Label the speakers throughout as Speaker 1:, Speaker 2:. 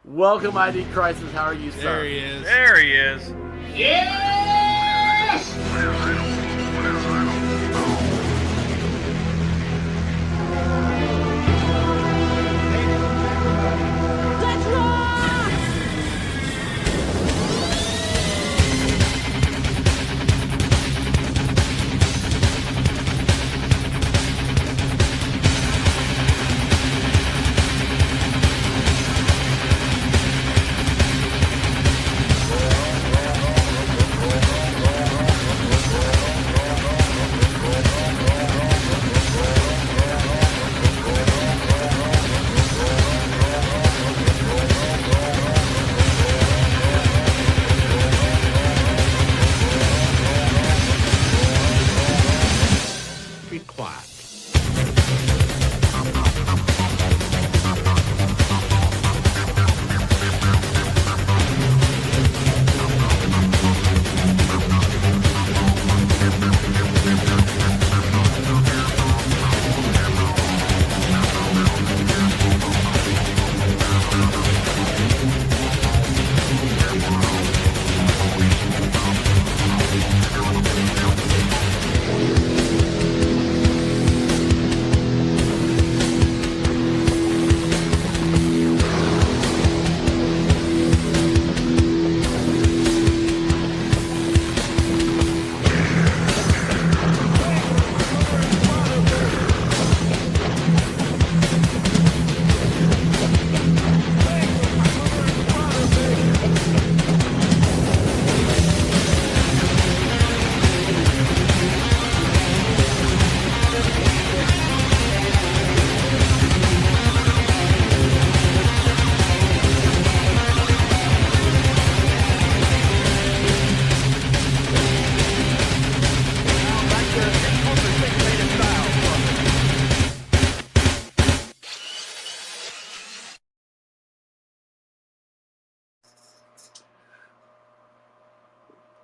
Speaker 1: Welcome, ID Crisis. How are you, sir?
Speaker 2: There he is.
Speaker 3: There he is.
Speaker 4: Yes!
Speaker 5: Let's rock!
Speaker 2: Be quiet.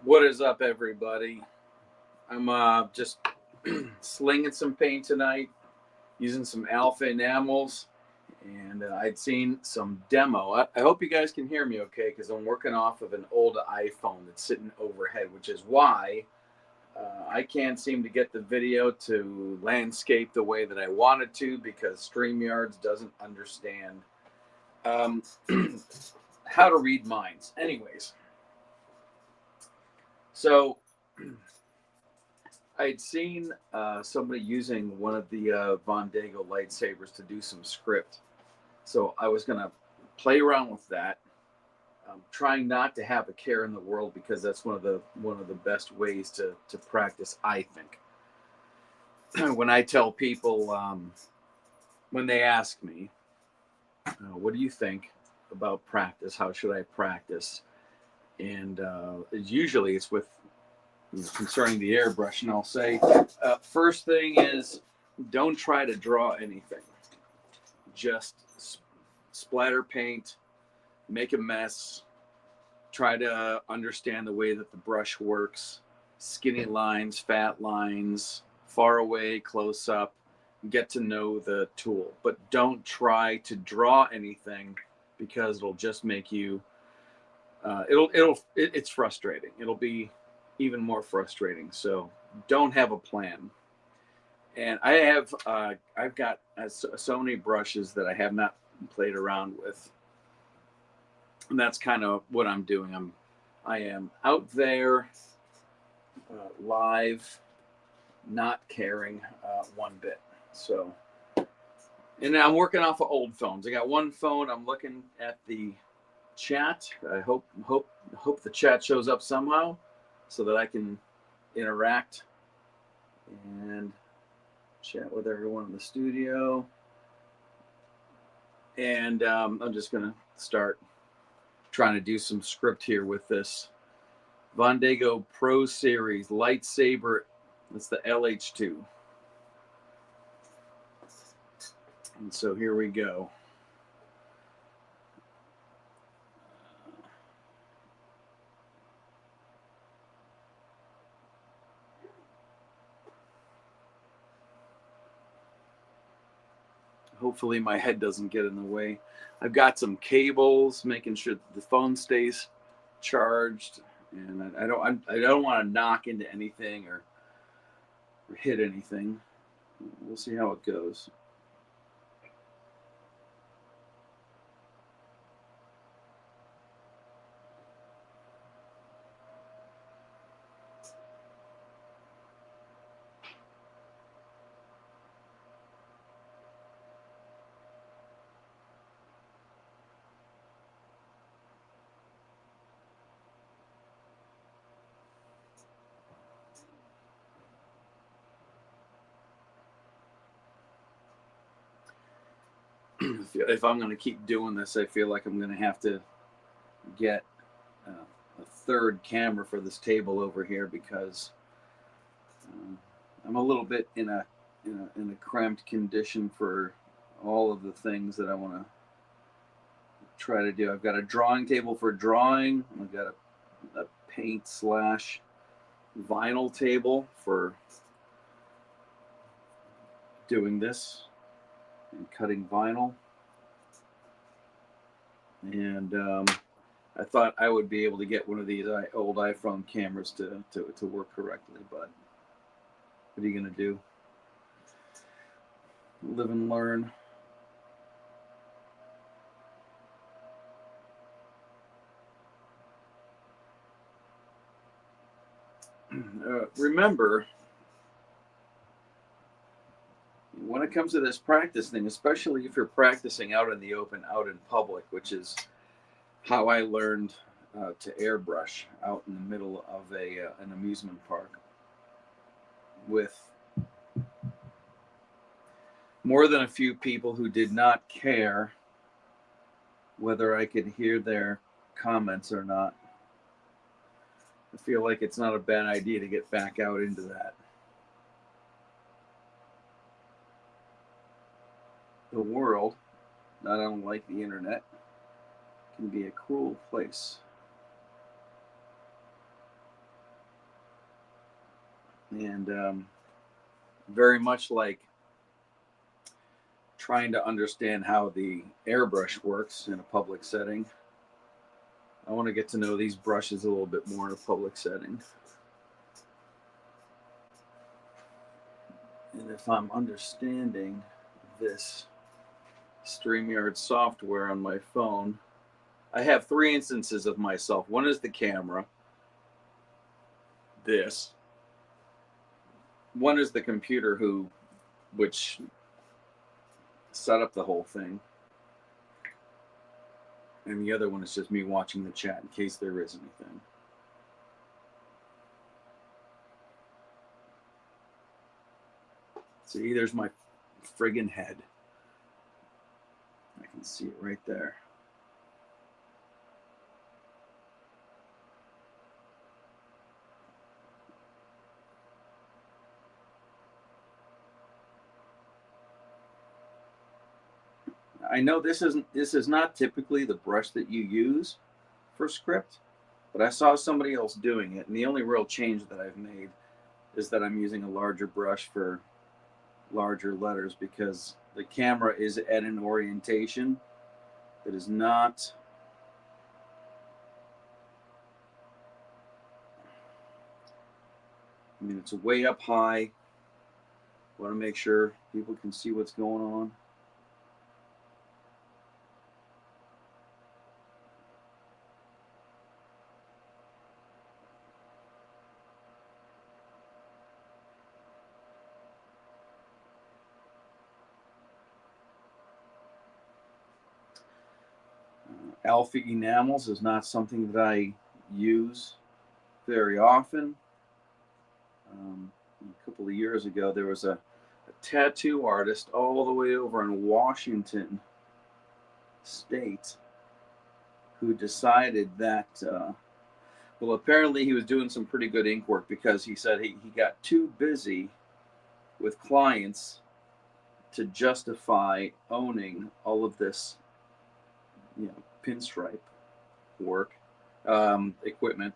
Speaker 3: What is up, everybody? I'm just slinging some paint tonight, using some alpha enamels, and I'd seen some demo. I hope you guys can hear me okay, because I'm working off of an old iPhone that's sitting overhead, which is why I can't seem to get the video to landscape the way that I wanted to, because StreamYards doesn't understand how to read minds. Anyways. So I'd seen somebody using one of the Vondego lightsabers to do some script. So I was going to play around with that, trying not to have a care in the world, because that's one of the best ways to practice, I think. When I tell people, when they ask me, what do you think about practice? How should I practice? And usually it's with concerning the airbrush, and I'll say first thing is, don't try to draw anything. Just splatter paint, make a mess, try to understand the way that the brush works, skinny lines, fat lines, far away, close up, get to know the tool. But don't try to draw anything, because it'll just make you it's frustrating. It'll be even more frustrating. So don't have a plan. And I've got so many brushes that I have not played around with, and that's kind of what I'm doing. I am out there live, not caring one bit. So, and I'm working off of old phones. I got one phone. I'm looking at the chat. I hope the chat shows up somehow, so that I can interact and chat with everyone in the studio. And I'm just gonna start trying to do some script here with this Vondego Pro Series lightsaber. It's the LH2. And so here we go. Hopefully my head doesn't get in the way. I've got some cables, making sure that the phone stays charged, and I don't want to knock into anything or hit anything. We'll see how it goes. If I'm going to keep doing this, I feel like I'm going to have to get a third camera for this table over here, because I'm a little bit in a cramped condition for all of the things that I want to try to do. I've got a drawing table for drawing. I've got a paint slash vinyl table for doing this and cutting vinyl. And I thought I would be able to get one of these old iPhone cameras to work correctly, but what are you going to do? Live and learn. Remember, when it comes to this practice thing, especially if you're practicing out in the open, out in public, which is how I learned to airbrush out in the middle of an amusement park with more than a few people who did not care whether I could hear their comments or not. I feel like it's not a bad idea to get back out into that. The world, not unlike the internet, can be a cruel place. And very much like trying to understand how the airbrush works in a public setting, I want to get to know these brushes a little bit more in a public setting. And if I'm understanding this StreamYard software on my phone, I have three instances of myself. One is the camera, this. One is the computer which set up the whole thing. And the other one is just me watching the chat in case there is anything. See, there's my friggin' head. I can see it right there. I know this is not typically the brush that you use for script, but I saw somebody else doing it, and the only real change that I've made is that I'm using a larger brush for larger letters, because the camera is at an orientation that is not it's way up high. I want to make sure people can see what's going on. Alpha enamels is not something that I use very often. A couple of years ago, there was a tattoo artist all the way over in Washington State who decided that, apparently he was doing some pretty good ink work, because he said he got too busy with clients to justify owning all of this, pinstripe work, equipment,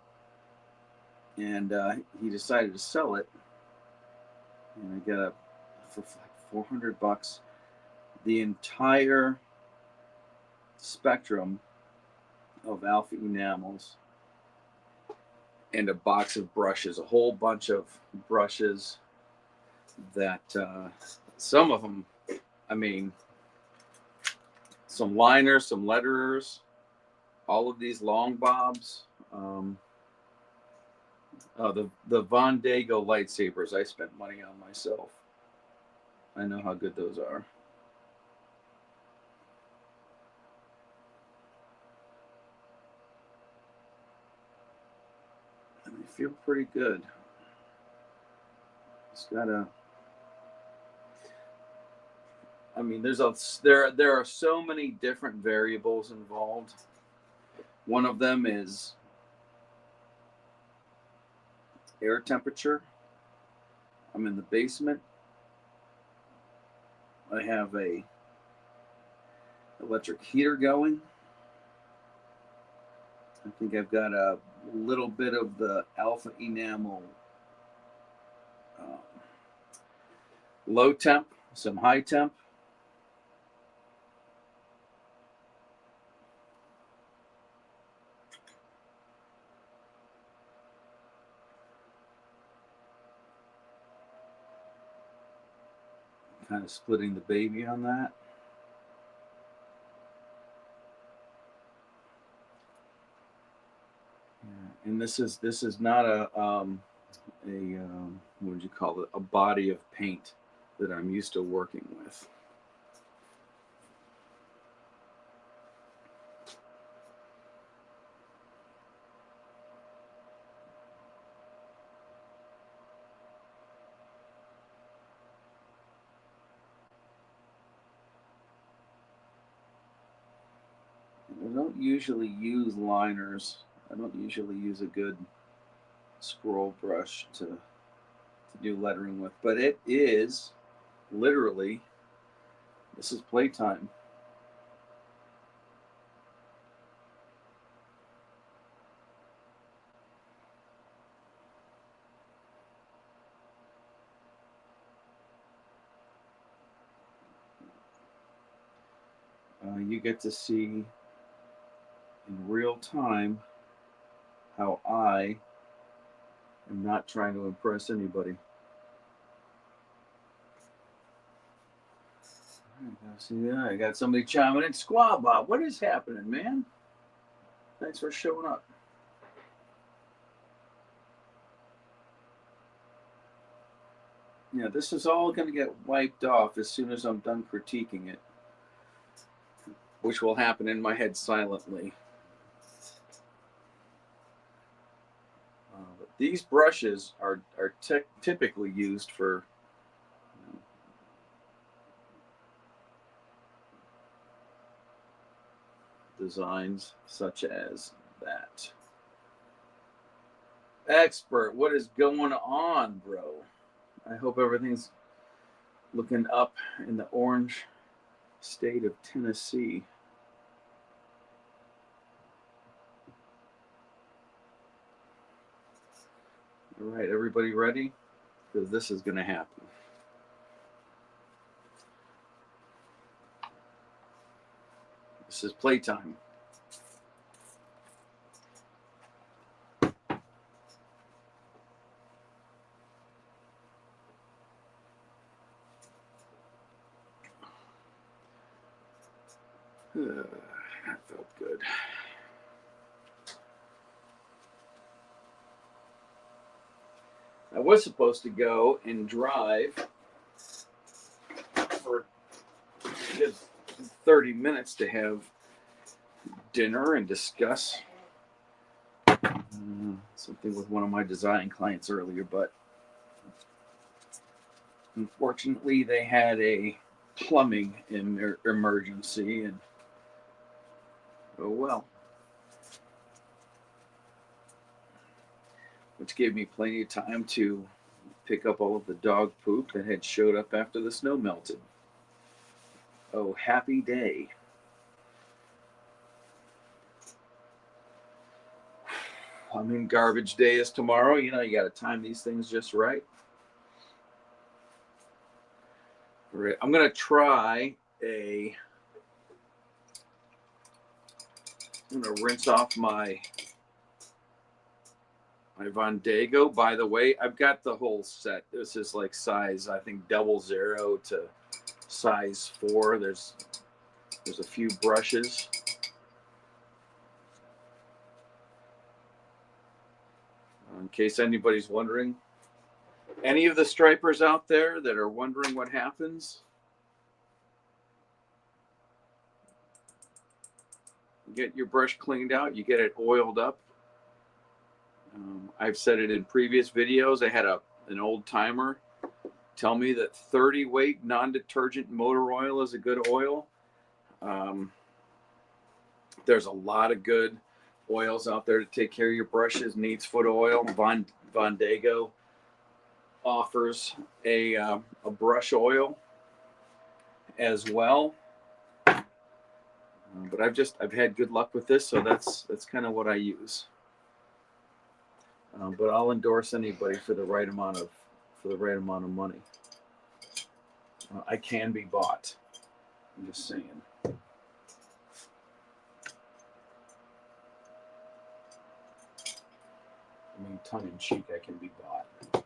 Speaker 3: and he decided to sell it. And I got for like $400. the entire spectrum of alpha enamels and a box of brushes, a whole bunch of brushes that some of them, I mean, some liners, some letterers, all of these long bobs. The Von Dago lightsabers I spent money on myself. I know how good those are. They feel pretty good. It's got a. I mean, there are so many different variables involved. One of them is air temperature. I'm in the basement. I have a electric heater going. I think I've got a little bit of the alpha enamel low temp, some high temp. Kind of splitting the baby on that. And this is not a what would you call it? A body of paint that I'm used to working with. I don't usually use liners. I don't usually use a good scroll brush to do lettering with, but it is literally, this is playtime. You get to see in real time how I am not trying to impress anybody. See that? I got somebody chiming in. Squaw Bob, what is happening, man? Thanks for showing up. Yeah, this is all going to get wiped off as soon as I'm done critiquing it, which will happen in my head silently. But these brushes are typically used for designs such as that. Expert, what is going on, bro? I hope everything's looking up in the orange state of Tennessee. All right, everybody ready? Because this is going to happen. This is playtime. That felt good. I was supposed to go and drive for just 30 minutes to have dinner and discuss something with one of my design clients earlier, but unfortunately they had a plumbing emergency, and oh well. Which gave me plenty of time to pick up all of the dog poop that had showed up after the snow melted. Oh, happy day. I mean, garbage day is tomorrow. You know, you got to time these things just right. I'm going to try I'm gonna rinse off my Vondago. By the way, I've got the whole set. This is like size, I think, 00 to size 4. There's a few brushes. In case anybody's wondering, any of the stripers out there that are wondering what happens, you get your brush cleaned out, you get it oiled up. I've said it in previous videos. I had an old timer tell me that 30 weight non-detergent motor oil is a good oil. There's a lot of good oils out there to take care of your brushes. Needs foot oil. Vondago offers a brush oil as well. But I've had good luck with this, so that's kind of what I use. But I'll endorse anybody for the right amount of money. I can be bought. I'm just saying. I mean, tongue in cheek, I can be bought, but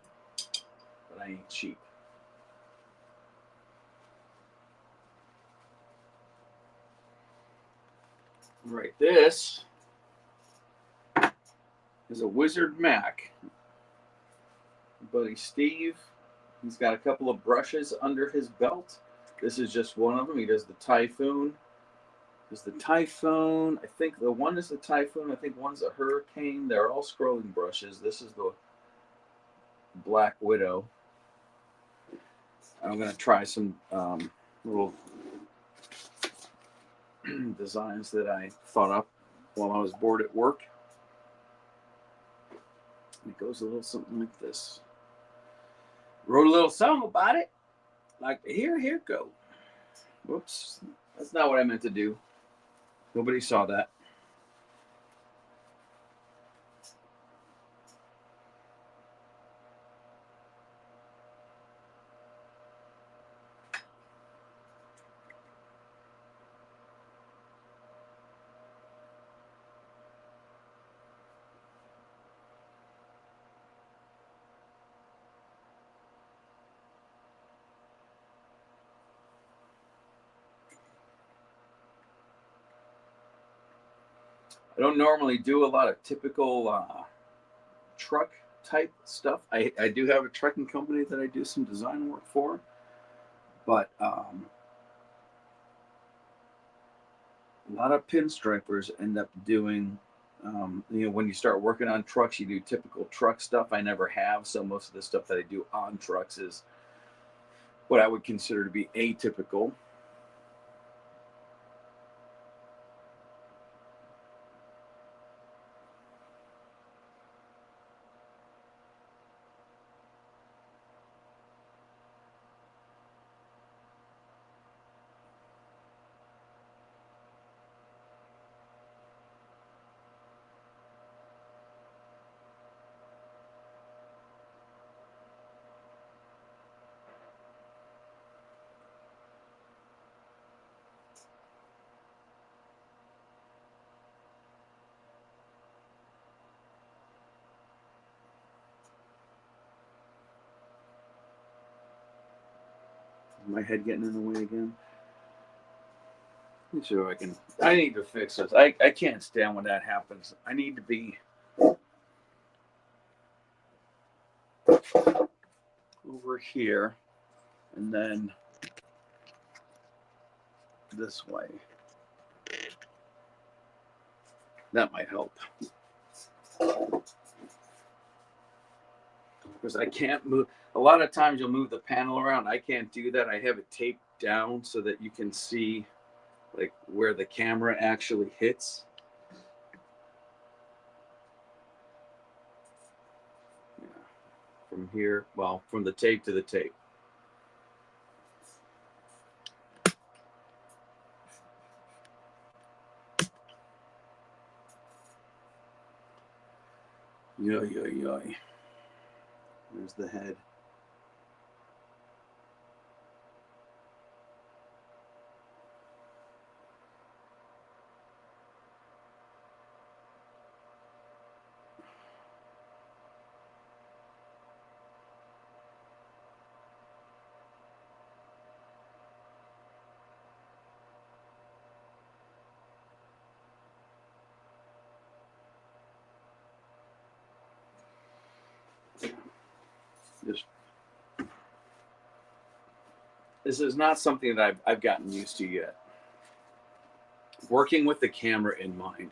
Speaker 3: I ain't cheap. Right, this is a Wizard Mac. Buddy Steve, he's got a couple of brushes under his belt. This is just one of them. He does the Typhoon. I think the one is the Typhoon. I think one's a Hurricane. They're all scrolling brushes. This is the Black Widow. I'm going to try some little designs that I thought up while I was bored at work. It goes a little something like this. Wrote a little song about it. Like to hear, here go. Whoops. That's not what I meant to do. Nobody saw that. I don't normally do a lot of typical truck type stuff. I do have a trucking company that I do some design work for, but a lot of pinstripers end up doing, when you start working on trucks, you do typical truck stuff. I never have, so most of the stuff that I do on trucks is what I would consider to be atypical. My head getting in the way again. Let me see if I can. I need to fix this. I can't stand when that happens. I need to be over here and then this way. That might help. Because I can't move. A lot of times you'll move the panel around. I can't do that. I have it taped down so that you can see like where the camera actually hits. Yeah. From here, well, from the tape to the tape. Yoy, yoy, yoy. There's the head. This is not something that I've gotten used to yet. Working with the camera in mind,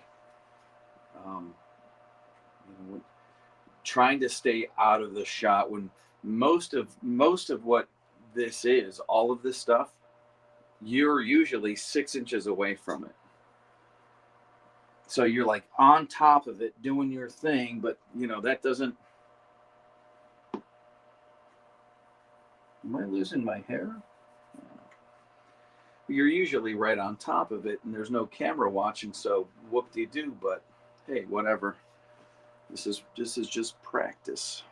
Speaker 3: um, trying to stay out of the shot when most of what this is, all of this stuff, you're usually 6 inches away from it. So you're like on top of it doing your thing, but that doesn't. Am I losing my hair? You're usually right on top of it, and there's no camera watching, so whoop-de-doo. But hey, whatever. This is just practice.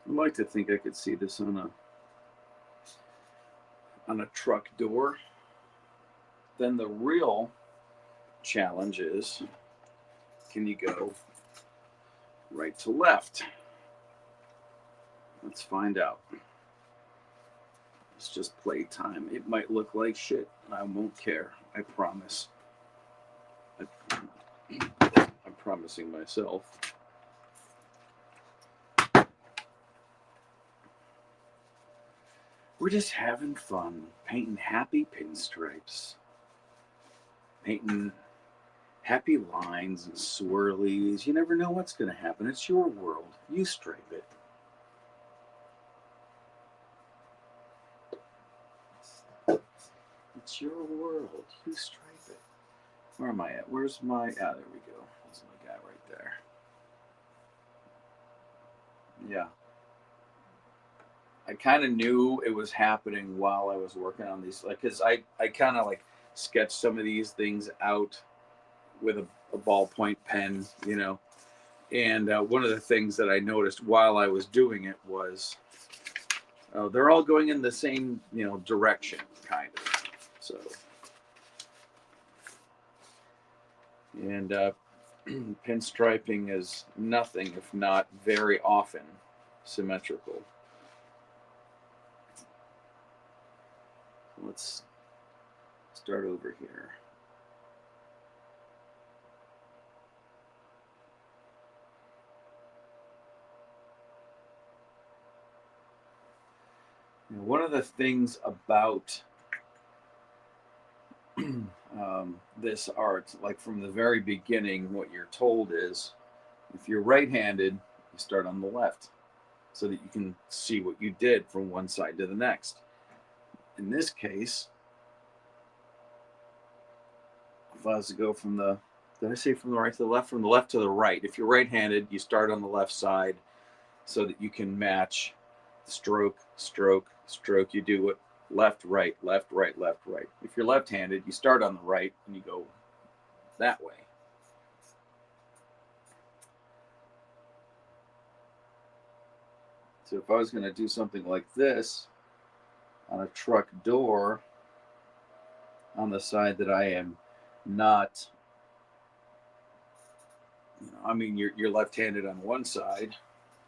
Speaker 3: I'd like to think I could see this on a truck door. Then the real challenge is, can you go right to left? Let's find out. It's just playtime. It might look like shit, and I won't care. I promise. I'm promising myself. We're just having fun, painting happy pinstripes, painting happy lines and swirlies. You never know what's going to happen. It's your world. You stripe it. It's your world. You stripe it. Where am I at? Where's my... Ah, there we go. That's my guy right there. Yeah. I kind of knew it was happening while I was working on these, like, because I kind of like sketched some of these things out with a ballpoint pen, And one of the things that I noticed while I was doing it was they're all going in the same, direction, kind of. So, and pinstriping is nothing if not very often symmetrical. Let's start over here. One of the things about this art, like from the very beginning, what you're told is if you're right-handed, you start on the left so that you can see what you did from one side to the next. In this case, if I was to go from the, did I say from the right to the left? From the left to the right. If you're right-handed, you start on the left side so that you can match stroke, stroke, stroke. You do it left, right, left, right, left, right. If you're left-handed, you start on the right and you go that way. So if I was going to do something like this on a truck door on the side that I am not, you're left-handed on one side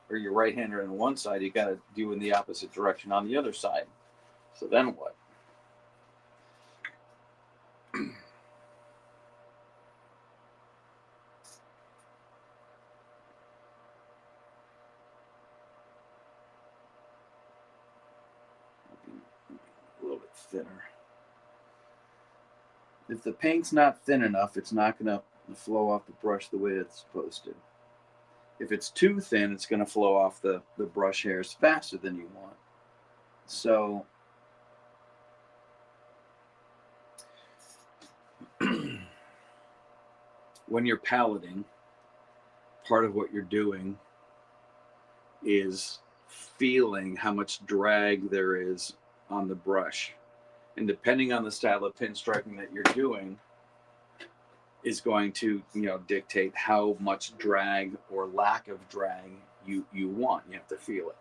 Speaker 3: or you're right-handed on one side, you got to do in the opposite direction on the other side. So then what? thinner. If the paint's not thin enough, it's not going to flow off the brush the way it's supposed to. If it's too thin, it's going to flow off the brush hairs faster than you want. So when you're paletting, part of what you're doing is feeling how much drag there is on the brush. And depending on the style of pinstriping that you're doing is going to, dictate how much drag or lack of drag you want. You have to feel it.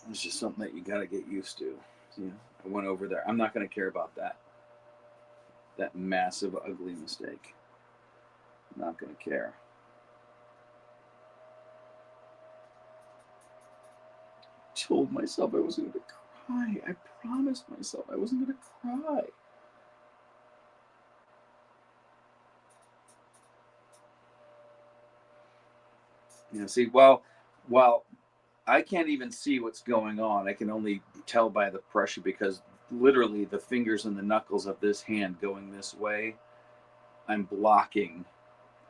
Speaker 3: It's just something that you got to get used to. I went over there. I'm not going to care about that massive, ugly mistake. I'm not going to care. I told myself I wasn't going to cry. I promised myself I wasn't going to cry. See, while I can't even see what's going on, I can only tell by the pressure, because literally the fingers and the knuckles of this hand going this way, I'm blocking.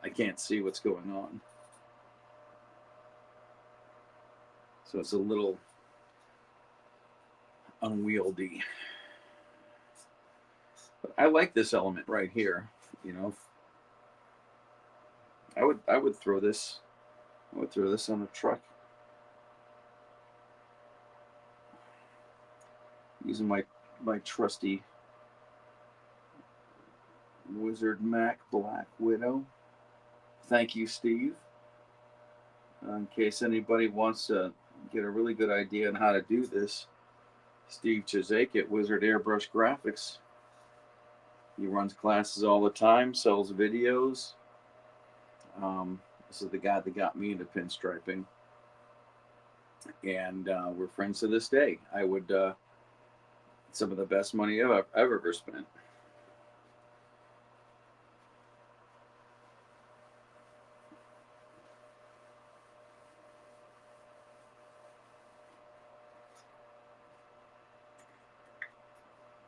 Speaker 3: I can't see what's going on. So it's a little unwieldy. But I like this element right here. I would throw this. I would throw this on a truck. Using my trusty Wizard Mac Black Widow. Thank you, Steve. In case anybody wants to get a really good idea on how to do this, Steve Chizek at Wizard Airbrush Graphics. He runs classes all the time, sells videos. This is the guy that got me into pinstriping. And we're friends to this day. I would... some of the best money I've ever spent.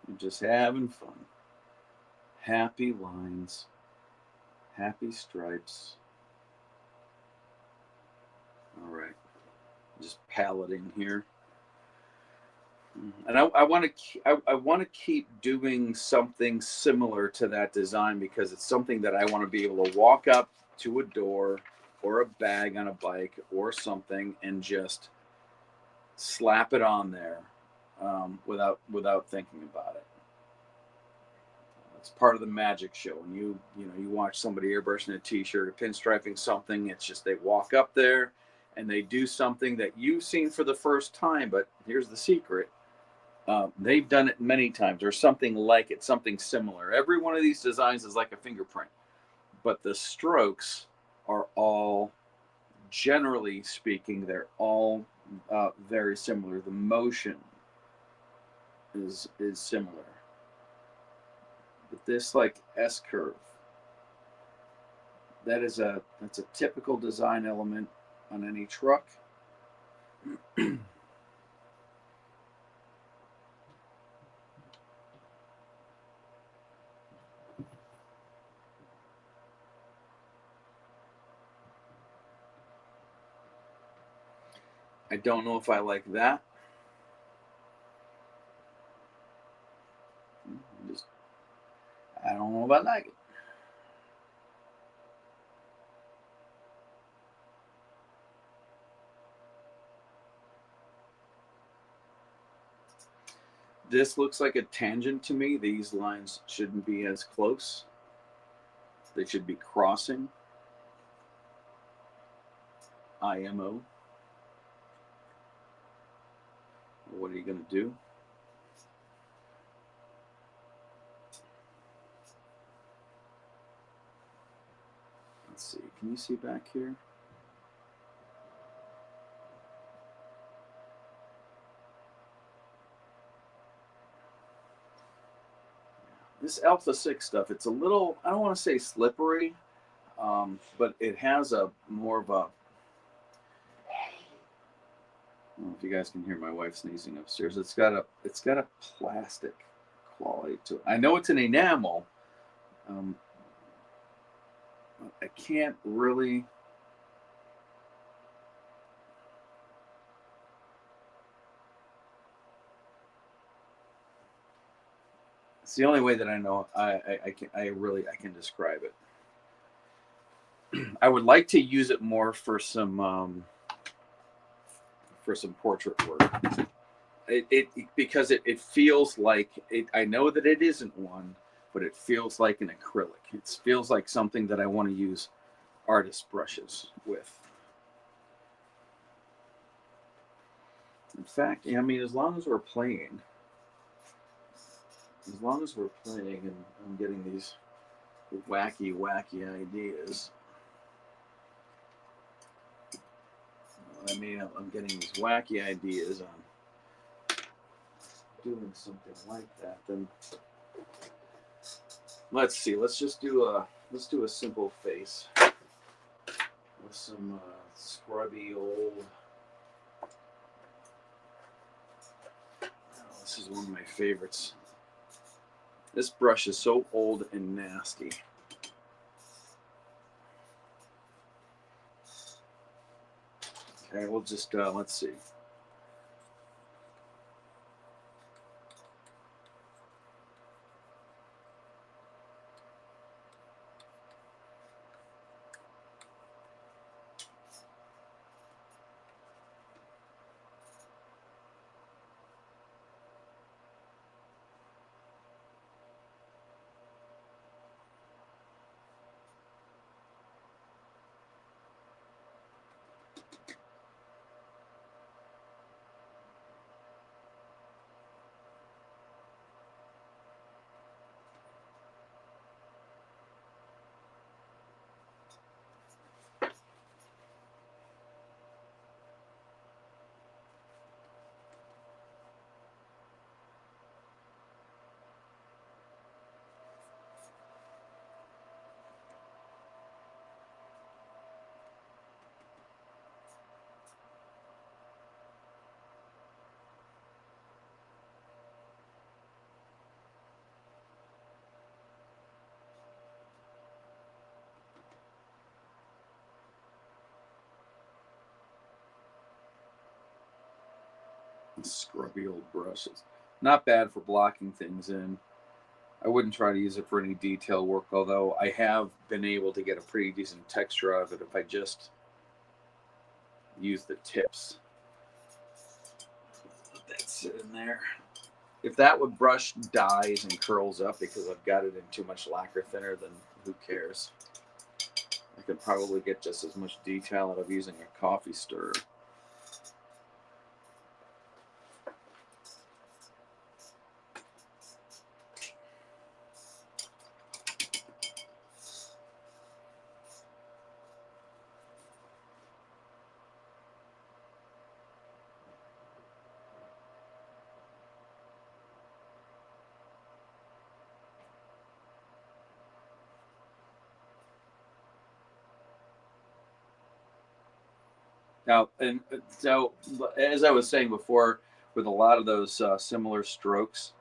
Speaker 3: I'm just having fun. Happy lines. Happy stripes. All right. Just paletting here. And I want to keep doing something similar to that design, because it's something that I want to be able to walk up to a door or a bag on a bike or something and just slap it on there without thinking about it. It's part of the magic show. When you watch somebody airbrushing a t-shirt or pinstriping something, it's just they walk up there and they do something that you've seen for the first time. But here's the secret. They've done it many times or something like it, something similar. Every one of these designs is like a fingerprint, but the strokes are all, generally speaking, they're all very similar. The motion is similar. But this like S curve, that's a typical design element on any truck. I don't know if I like that. I don't know if I like it. This looks like a tangent to me. These lines shouldn't be as close. They should be crossing. IMO. What are you going to do? Let's see. Can you see back here? This Alpha 6 stuff, it's a little, I don't want to say slippery. but it has a more of a. I don't know if you guys can hear my wife sneezing upstairs. It's got a plastic quality to it. I know it's an enamel. I can't really. It's the only way that I know I can describe it. I would like to use it more for some portrait work. Because it feels like it. I know that it isn't one, but it feels like an acrylic. It feels like something that I want to use artist brushes with. In fact, I mean, as long as we're playing, and I'm getting these wacky ideas. I mean, I'm getting these wacky ideas on doing something like that. Then let's see. Let's do a simple face with some scrubby old. Oh, this is one of my favorites. This brush is so old and nasty. Okay, we'll just let's see. Scrubby old brushes. Not bad for blocking things in. I wouldn't try to use it for any detail work, although I have been able to get a pretty decent texture out of it if I just use the tips. Let that sit in there. If that would brush dies and curls up because I've got it in too much lacquer thinner, then who cares? I could probably get just as much detail out of using a coffee stirrer. Now, and so as I was saying before, with a lot of those similar strokes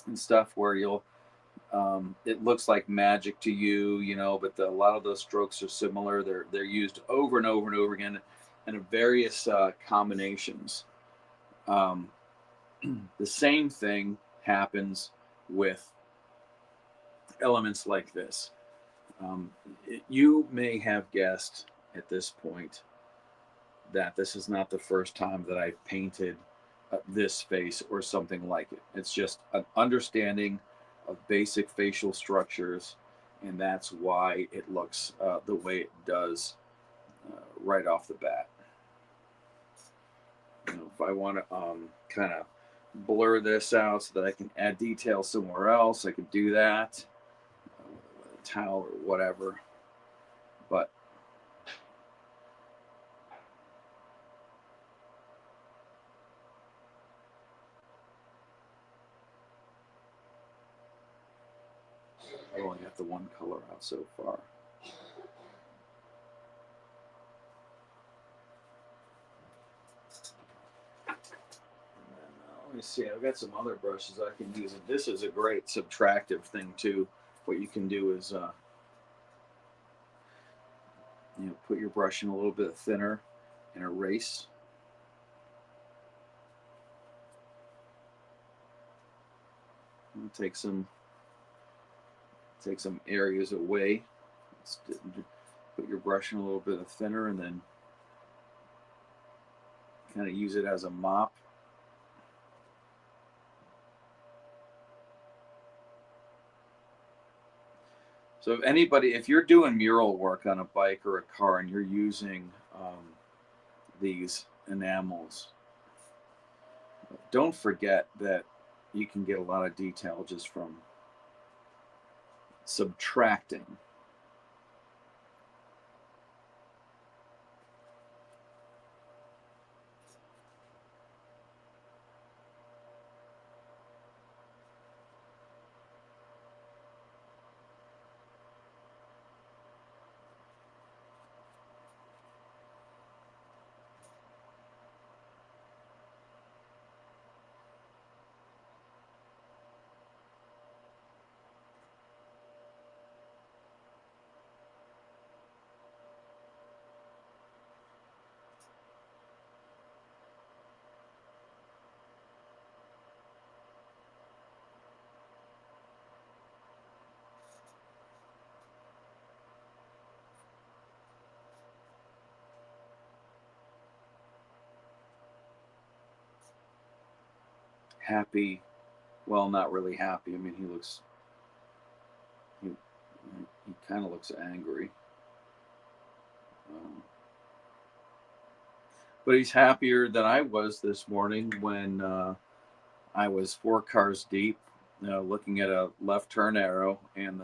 Speaker 3: and stuff, where it looks like magic to you, but a lot of those strokes are similar. They're used over and over and over again, in various combinations. Um, the same thing happens with elements like this. You may have guessed at this point that this is not the first time that I've painted this face or something like it. It's just an understanding of basic facial structures, and that's why it looks the way it does right off the bat. If I want to kind of blur this out so that I can add detail somewhere else, I could do that with a towel or whatever. But I only got the one color out so far. me see. I've got some other brushes I can use. This is a great subtractive thing too. What you can do is, put your brush in a little bit thinner and erase. And take some areas away. Put your brush in a little bit of thinner, and then kind of use it as a mop. So if you're doing mural work on a bike or a car and you're using these enamels, don't forget that you can get a lot of detail just from subtracting. Happy, well, not really happy. I mean, he kind of looks angry. But he's happier than I was this morning when I was 4 cars deep, looking at a left turn arrow, and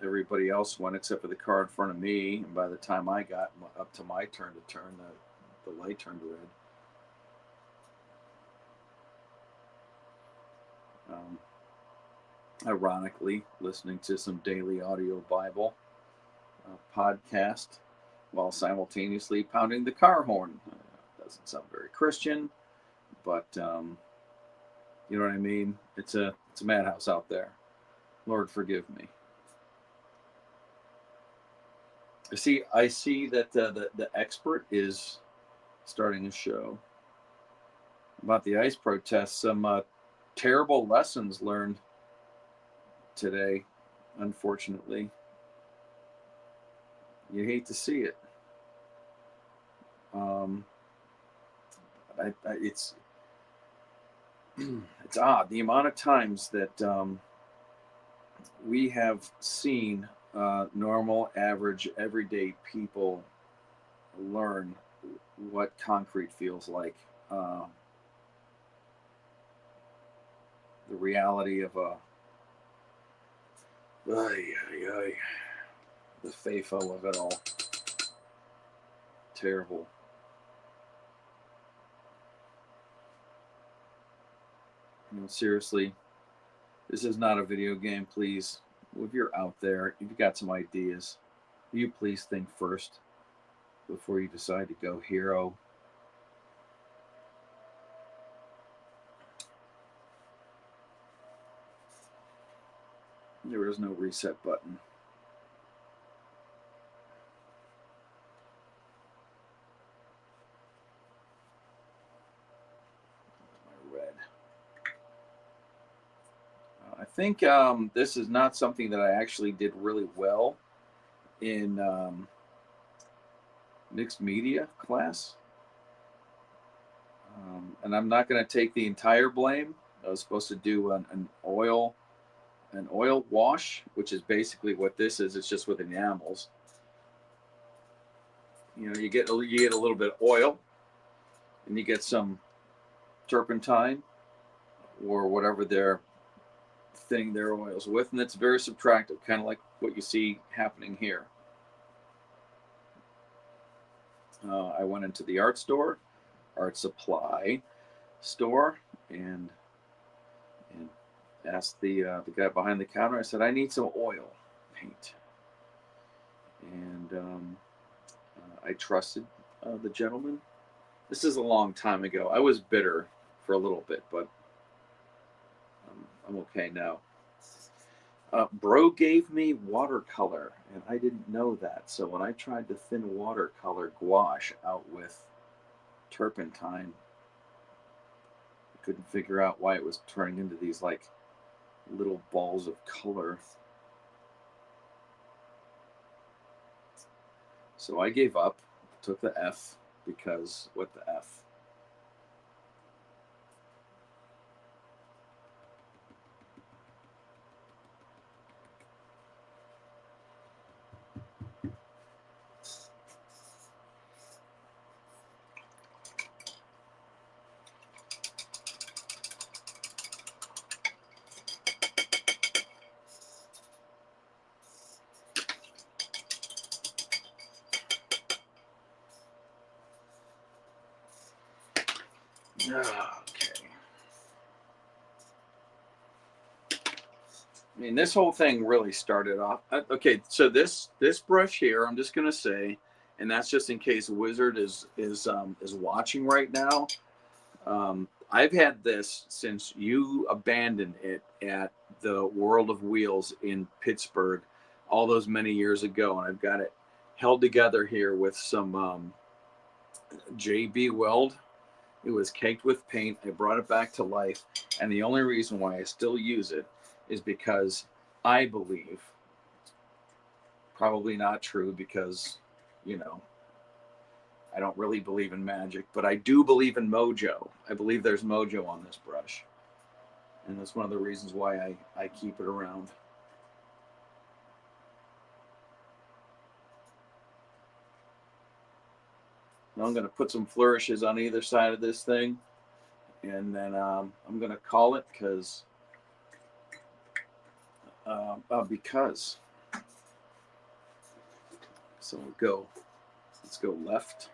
Speaker 3: everybody else went except for the car in front of me. And by the time I got up to my turn to turn, the light turned red. Ironically, listening to some daily audio Bible podcast while simultaneously pounding the car horn. Doesn't sound very Christian, but you know what I mean? It's a madhouse out there. Lord, forgive me. I see that the expert is starting a show about the ICE protests. Some terrible lessons learned today, unfortunately. You hate to see it. It's odd the amount of times that we have seen normal, average, everyday people learn what concrete feels like. The reality of the FAFO of it all. Terrible. Seriously, this is not a video game. Please, if you're out there, if you got some ideas, will you please think first before you decide to go hero? There is no reset button. My red. I think this is not something that I actually did really well in mixed media class. And I'm not going to take the entire blame. I was supposed to do an oil wash, which is basically what this is. It's just with enamels. You get a little bit of oil, and you get some turpentine or whatever they're thinning their oils with, and it's very subtractive, kind of like what you see happening here. I went into the art supply store, and asked the guy behind the counter. I said, I need some oil paint, and I trusted the gentleman. This is a long time ago. I was bitter for a little bit, but I'm okay now. Bro gave me watercolor, and I didn't know that. So when I tried to thin watercolor gouache out with turpentine, I couldn't figure out why it was turning into these like little balls of color. So I gave up, took the F, because what the F? Okay. I mean, this whole thing really started off. Okay, so this brush here, I'm just gonna say, and that's just in case Wizard is watching right now. I've had this since you abandoned it at the World of Wheels in Pittsburgh, all those many years ago, and I've got it held together here with some JB Weld. It was caked with paint. I brought it back to life, and the only reason why I still use it is because I believe, probably not true because, you know, I don't really believe in magic, but I do believe in mojo. I believe there's mojo on this brush, and that's one of the reasons why I keep it around. Now I'm going to put some flourishes on either side of this thing, and then I'm going to call it because so let's go left.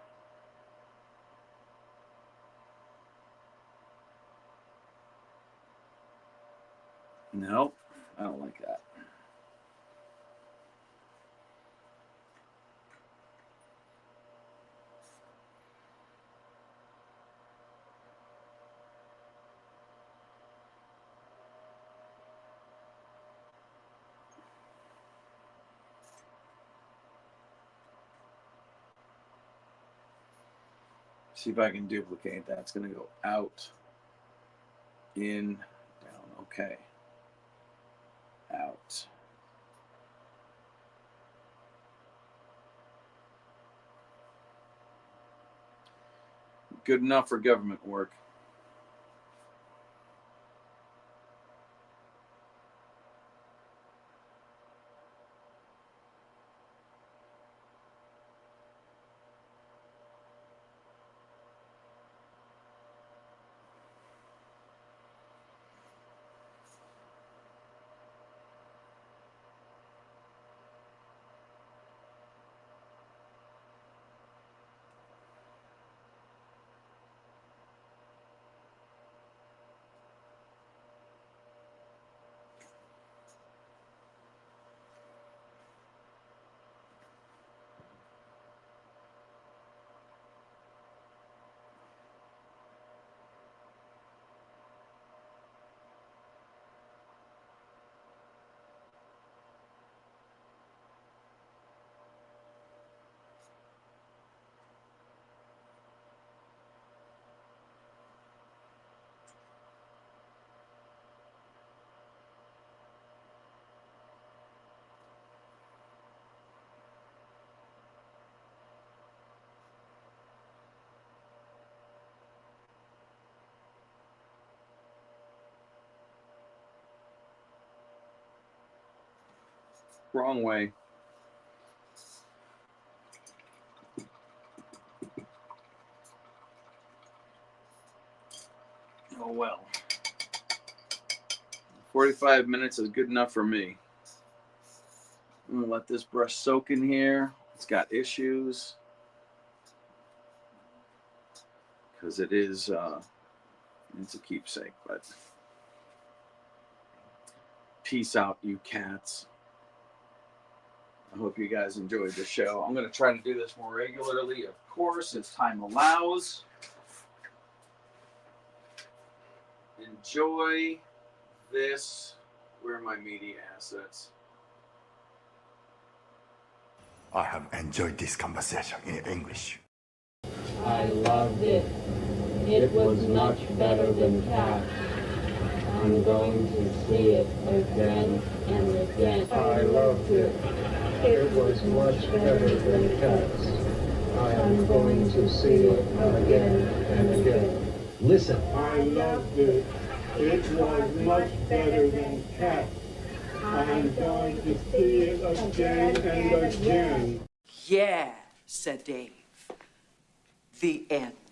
Speaker 3: No, I don't like that. See if I can duplicate that. It's going to go out, in, down. Okay. Out. Good enough for government work. Wrong way. Oh well. 45 minutes is good enough for me. I'm gonna let this brush soak in here. It's got issues because it's a keepsake, but peace out, you cats. I hope you guys enjoyed the show. I'm going to try to do this more regularly, of course, as time allows. Enjoy this. Where are my media assets?
Speaker 2: I have enjoyed this conversation in English.
Speaker 4: I loved it. It was much better than Cats. I'm going to see it again and again. I loved it. It was much better than Cats. I'm going to see it again and again.
Speaker 6: Listen.
Speaker 7: I loved it. It was much better than Cats. I'm going to see it again and again.
Speaker 8: Yeah, said Dave. The end.